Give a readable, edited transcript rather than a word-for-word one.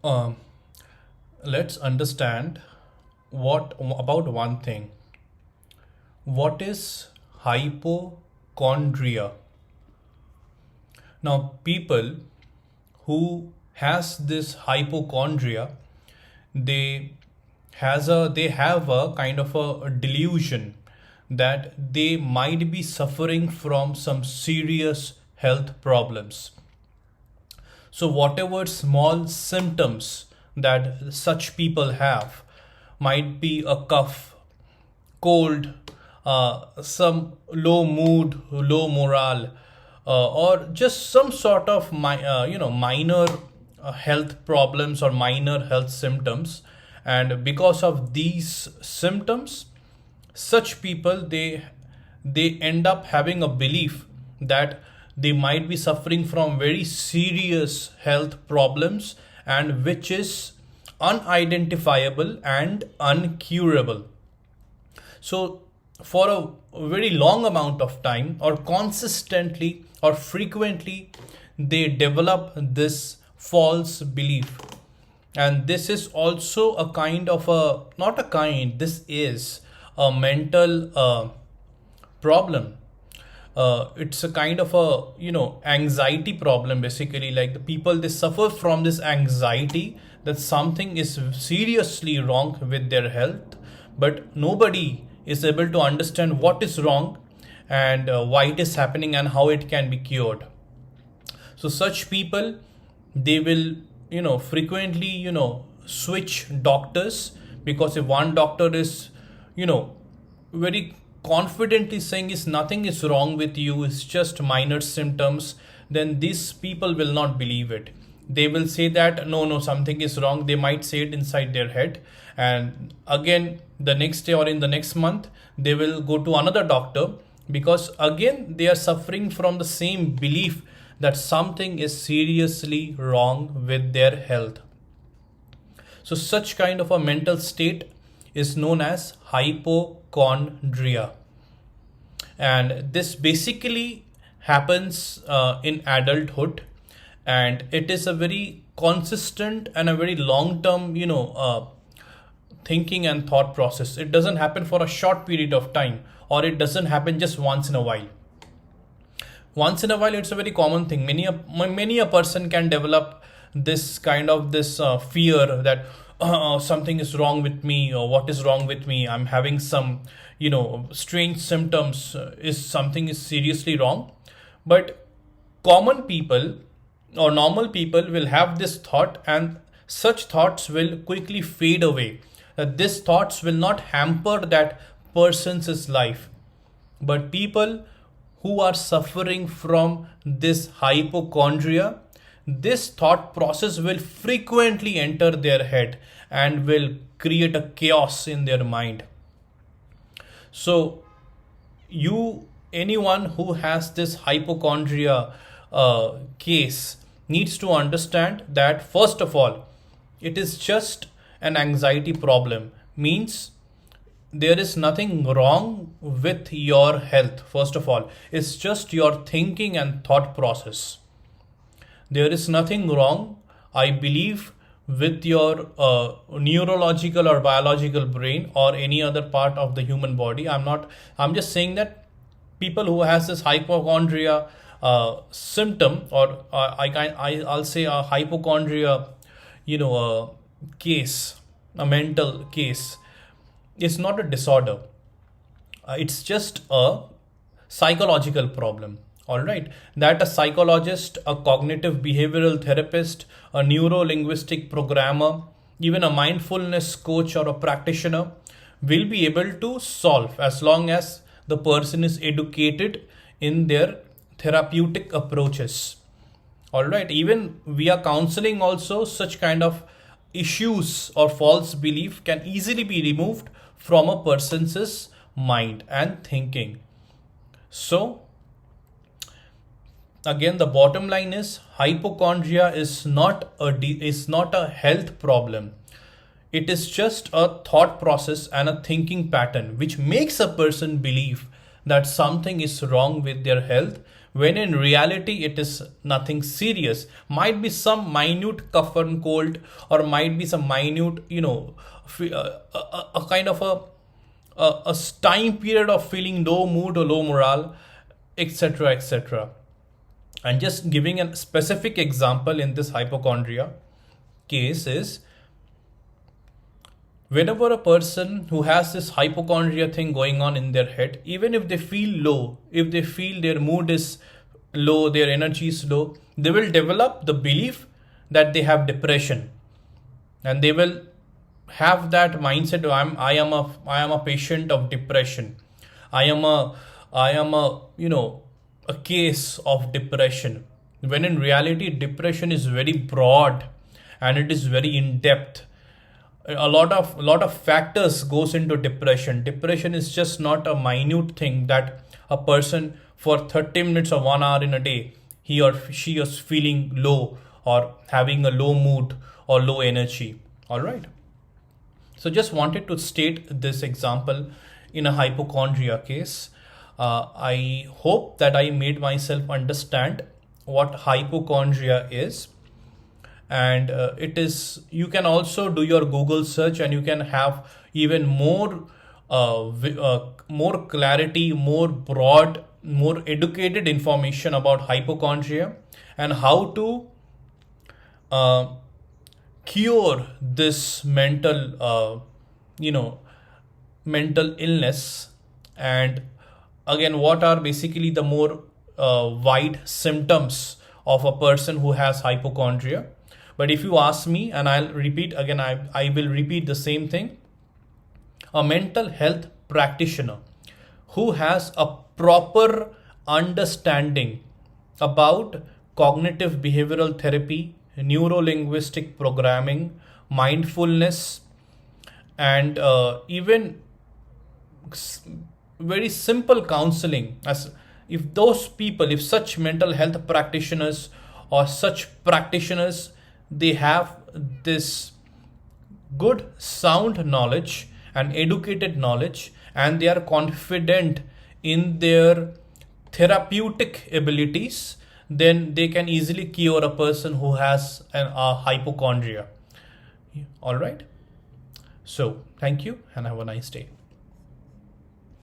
Um, let's understand what about one thing. What is hypochondria? Now, people who has this hypochondria, they they have a kind of a delusion that they might be suffering from some serious health problems. So, whatever small symptoms that such people have might be a cough, cold, some low mood, low morale, or just some sort of minor health problems or minor health symptoms. And because of these symptoms, such people they end up having a belief that they might be suffering from very serious health problems, and which is unidentifiable and uncurable. So for a very long amount of time, or consistently or frequently, they develop this false belief. And this is also a kind of a, not a kind, this is a mental problem. It's a kind of a anxiety problem, basically. Like, the people, they suffer from this anxiety that something is seriously wrong with their health, but nobody is able to understand what is wrong, and why it is happening, and how it can be cured. So such people, they will frequently switch doctors, because if one doctor is you know very confidently saying is nothing is wrong with you, it's just minor symptoms, then these people will not believe it. They will say that no, something is wrong. They might say it inside their head, and again the next day or in the next month they will go to another doctor, because again they are suffering from the same belief that something is seriously wrong with their health. So such kind of a mental state is known as hypochondria. And this basically happens in adulthood, and it is a very consistent and a very long term thinking and thought process. It doesn't happen for a short period of time, or it doesn't happen just once in a while. Once in a while, it's a very common thing. Many a person can develop this kind of this fear that something is wrong with me, or what is wrong with me, I'm having some strange symptoms, is something is seriously wrong. But common people or normal people will have this thought, and such thoughts will quickly fade away. These thoughts will not hamper that person's life. But people who are suffering from this hypochondria, this thought process will frequently enter their head and will create a chaos in their mind. So, anyone who has this hypochondria case needs to understand that, first of all, it is just an anxiety problem. Means there is nothing wrong with your health. First of all, it's just your thinking and thought process. There is nothing wrong, I believe, with your neurological or biological brain or any other part of the human body. I'm just saying that people who has this hypochondria symptom, or I'll say a hypochondria case, a mental case, is not a disorder. It's just a psychological problem. All right, that a psychologist, a cognitive behavioral therapist, a neuro linguistic programmer, even a mindfulness coach or a practitioner will be able to solve, as long as the person is educated in their therapeutic approaches. All right, even via counseling also, such kind of issues or false belief can easily be removed from a person's mind and thinking. So again, the bottom line is, hypochondria is not a health problem. It is just a thought process and a thinking pattern which makes a person believe that something is wrong with their health, when in reality it is nothing serious. Might be some minute cough and cold, or might be some minute, a kind of a time period of feeling low mood or low morale, etc., etc. And just giving a specific example in this hypochondria case is, whenever a person who has this hypochondria thing going on in their head, even if they feel low, if they feel their mood is low, their energy is low, they will develop the belief that they have depression, and they will have that mindset, I am a patient of depression. I am a a case of depression. When in reality, depression is very broad and it is very in depth. A lot of factors goes into depression. Depression is just not a minute thing that a person for 30 minutes or 1 hour in a day, he or she is feeling low or having a low mood or low energy. All right. So just wanted to state this example in a hypochondria case. I hope that I made myself understand what hypochondria is. And it is, you can also do your Google search and you can have even more more clarity, more broad, more educated information about hypochondria and how to cure this mental illness. And again, what are basically the more wide symptoms of a person who has hypochondria. But if you ask me, and I'll repeat again, I will repeat the same thing. A mental health practitioner who has a proper understanding about cognitive behavioral therapy, neuro-linguistic programming, mindfulness, and even very simple counseling. As if those people, if such mental health practitioners or such practitioners, they have this good sound knowledge and educated knowledge, and they are confident in their therapeutic abilities, then they can easily cure a person who has a hypochondria. All right. So thank you and have a nice day.